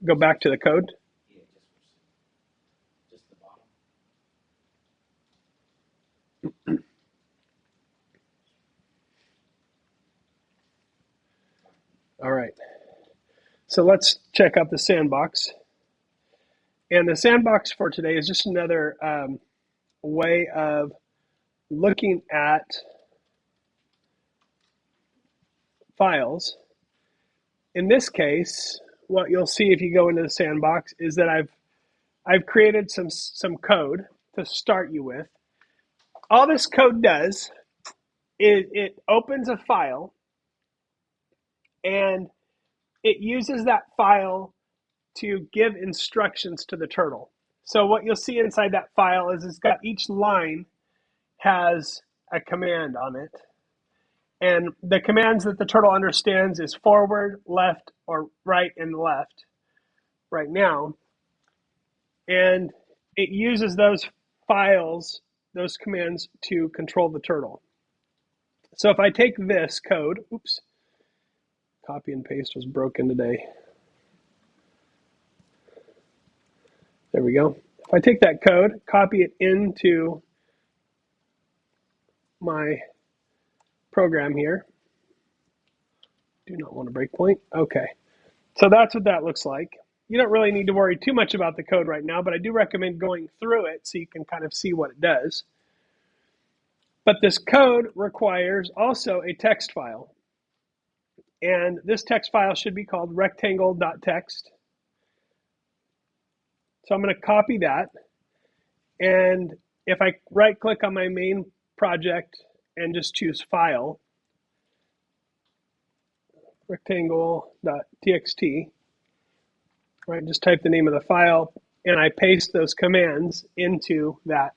Go back to the code. Yeah, just the bottom. All right. So let's check out the sandbox. And the sandbox for today is just another way of looking at files. In this case, what you'll see if you go into the sandbox is that I've created some code to start you with. All this code does is it opens a file and it uses that file to give instructions to the turtle. So what you'll see inside that file is it's got each line has a command on it. And the commands that the turtle understands is forward, left, or right and left right now. And it uses those files, those commands to control the turtle. So if I take this code, oops, copy and paste was broken today. There we go. If I take that code, copy it into my program here. Do not want a breakpoint. Okay. So that's what that looks like. You don't really need to worry too much about the code right now, but I do recommend going through it so you can kind of see what it does. But this code requires also a text file. And this text file should be called rectangle.txt. So I'm going to copy that. And if I right click on my main project and just choose file, rectangle.txt, right, just type the name of the file and I paste those commands into that.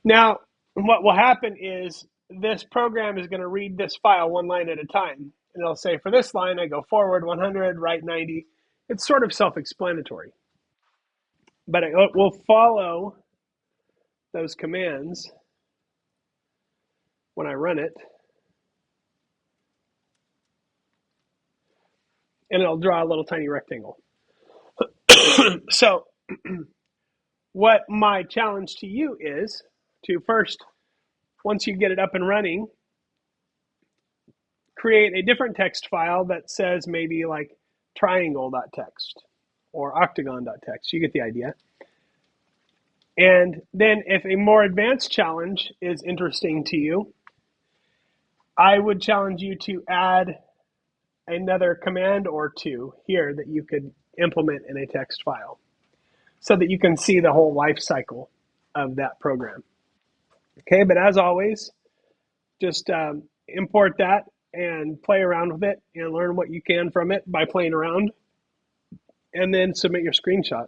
Now, what will happen is this program is going to read this file one line at a time. And it'll say, for this line, I go forward 100, right 90. It's sort of self-explanatory. But it will follow those commands when I run it. And it'll draw a little tiny rectangle. So what my challenge to you is to first, once you get it up and running, create a different text file that says maybe like triangle.txt or octagon.txt. You get the idea. And then if a more advanced challenge is interesting to you, I would challenge you to add another command or two here that you could implement in a text file so that you can see the whole life cycle of that program. Okay, but as always, just import that and play around with it and learn what you can from it by playing around, and then submit your screenshot.